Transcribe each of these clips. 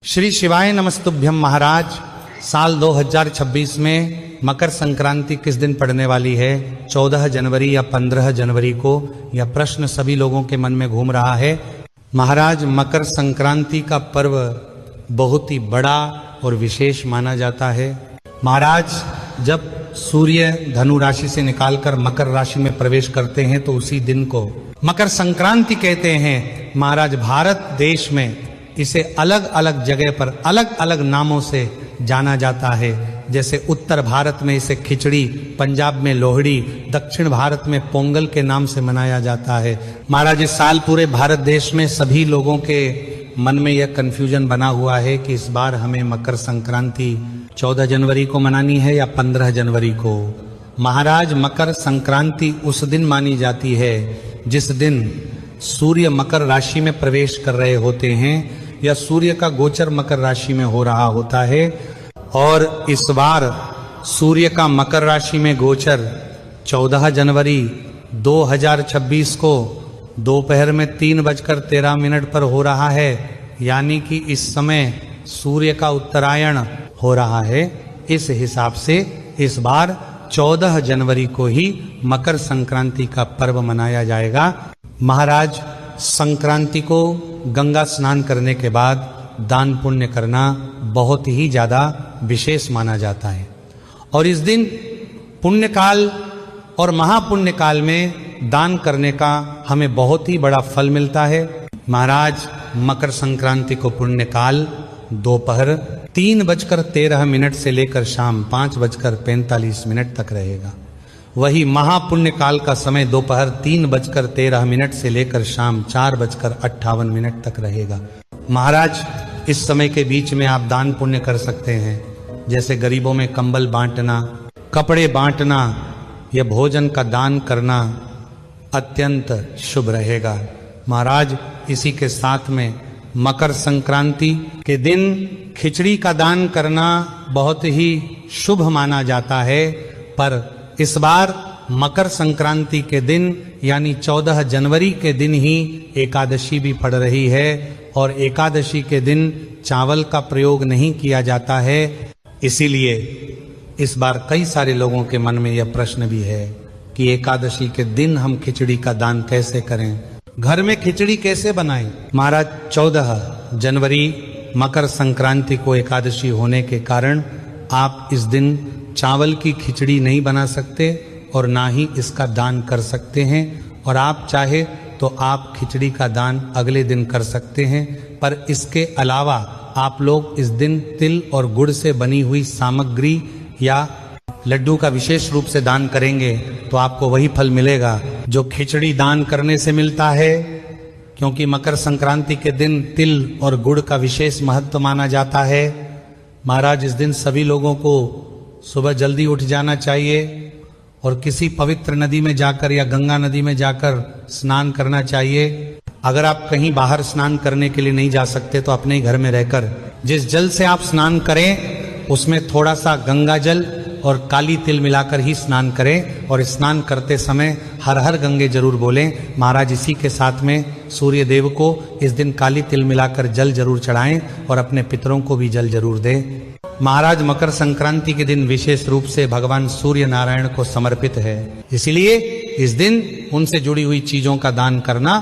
श्री शिवाय नमस्तुभ्यम महाराज। साल 2026 में मकर संक्रांति किस दिन पड़ने वाली है? 14 जनवरी या 15 जनवरी को? यह प्रश्न सभी लोगों के मन में घूम रहा है। महाराज, मकर संक्रांति का पर्व बहुत ही बड़ा और विशेष माना जाता है। महाराज, जब सूर्य धनु राशि से निकालकर मकर राशि में प्रवेश करते हैं तो उसी दिन को मकर संक्रांति कहते हैं। महाराज, भारत देश में इसे अलग अलग जगह पर अलग अलग नामों से जाना जाता है। जैसे उत्तर भारत में इसे खिचड़ी, पंजाब में लोहड़ी, दक्षिण भारत में पोंगल के नाम से मनाया जाता है। महाराज, इस साल पूरे भारत देश में सभी लोगों के मन में यह कंफ्यूजन बना हुआ है कि इस बार हमें मकर संक्रांति 14 जनवरी को मनानी है या 15 जनवरी को। महाराज, मकर संक्रांति उस दिन मानी जाती है जिस दिन सूर्य मकर राशि में प्रवेश कर रहे होते हैं या सूर्य का गोचर मकर राशि में हो रहा होता है। और इस बार सूर्य का मकर राशि में गोचर 14 जनवरी 2026 को दोपहर में 3:13 पर हो रहा है। यानी कि इस समय सूर्य का उत्तरायण हो रहा है। इस हिसाब से इस बार 14 जनवरी को ही मकर संक्रांति का पर्व मनाया जाएगा। महाराज, संक्रांति को गंगा स्नान करने के बाद दान पुण्य करना बहुत ही ज्यादा विशेष माना जाता है और इस दिन पुण्य काल और महापुण्य काल में दान करने का हमें बहुत ही बड़ा फल मिलता है। महाराज, मकर संक्रांति को पुण्य काल दोपहर 3:13 से लेकर शाम 5:45 तक रहेगा। वही महापुण्य काल का समय दोपहर 3:13 से लेकर शाम 4:58 तक रहेगा। महाराज, इस समय के बीच में आप दान पुण्य कर सकते हैं। जैसे गरीबों में कंबल बांटना, कपड़े बांटना या भोजन का दान करना अत्यंत शुभ रहेगा। महाराज, इसी के साथ में मकर संक्रांति के दिन खिचड़ी का दान करना बहुत ही शुभ माना जाता है। पर इस बार मकर संक्रांति के दिन यानी 14 जनवरी के दिन ही एकादशी भी पड़ रही है और एकादशी के दिन चावल का प्रयोग नहीं किया जाता है। इसीलिए इस बार कई सारे लोगों के मन में यह प्रश्न भी है कि एकादशी के दिन हम खिचड़ी का दान कैसे करें, घर में खिचड़ी कैसे बनाएं। महाराज, 14 जनवरी मकर संक्रांति को एकादशी होने के कारण आप इस दिन चावल की खिचड़ी नहीं बना सकते और ना ही इसका दान कर सकते हैं। और आप चाहे तो आप खिचड़ी का दान अगले दिन कर सकते हैं। पर इसके अलावा आप लोग इस दिन तिल और गुड़ से बनी हुई सामग्री या लड्डू का विशेष रूप से दान करेंगे तो आपको वही फल मिलेगा जो खिचड़ी दान करने से मिलता है। क्योंकि मकर संक्रांति के दिन तिल और गुड़ का विशेष महत्व माना जाता है। महाराज, इस दिन सभी लोगों को सुबह जल्दी उठ जाना चाहिए और किसी पवित्र नदी में जाकर या गंगा नदी में जाकर स्नान करना चाहिए। अगर आप कहीं बाहर स्नान करने के लिए नहीं जा सकते तो अपने ही घर में रहकर जिस जल से आप स्नान करें उसमें थोड़ा सा गंगा जल और काली तिल मिलाकर ही स्नान करें और स्नान करते समय हर हर गंगे जरूर बोलें। महाराज, इसी के साथ में सूर्य देव को इस दिन काली तिल मिलाकर जल जरूर चढ़ाएं और अपने पितरों को भी जल जरूर दें। महाराज, मकर संक्रांति के दिन विशेष रूप से भगवान सूर्य नारायण को समर्पित है। इसलिए इस दिन उनसे जुड़ी हुई चीजों का दान करना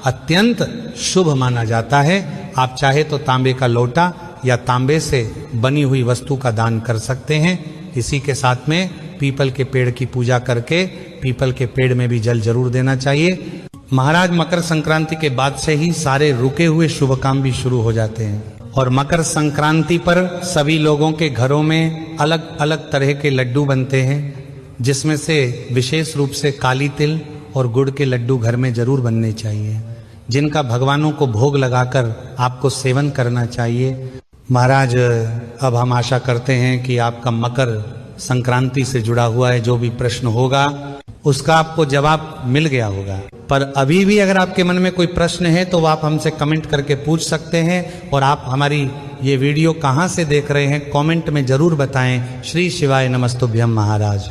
अत्यंत शुभ माना जाता है। आप चाहे तो तांबे का लोटा या तांबे से बनी हुई वस्तु का दान कर सकते हैं। इसी के साथ में पीपल के पेड़ की पूजा करके पीपल के पेड़ में भी जल जरूर देना चाहिए। महाराज, मकर संक्रांति के बाद से ही सारे रुके हुए शुभ काम भी शुरू हो जाते हैं और मकर संक्रांति पर सभी लोगों के घरों में अलग अलग तरह के लड्डू बनते हैं, जिसमें से विशेष रूप से काली तिल और गुड़ के लड्डू घर में जरूर बनने चाहिए, जिनका भगवानों को भोग लगाकर आपको सेवन करना चाहिए। महाराज, अब हम आशा करते हैं कि आपका मकर संक्रांति से जुड़ा हुआ है जो भी प्रश्न होगा उसका आपको जवाब मिल गया होगा। पर अभी भी अगर आपके मन में कोई प्रश्न है तो आप हमसे कमेंट करके पूछ सकते हैं। और आप हमारी ये वीडियो कहाँ से देख रहे हैं कमेंट में जरूर बताएं। श्री शिवाय नमस्तुभ्यम महाराज।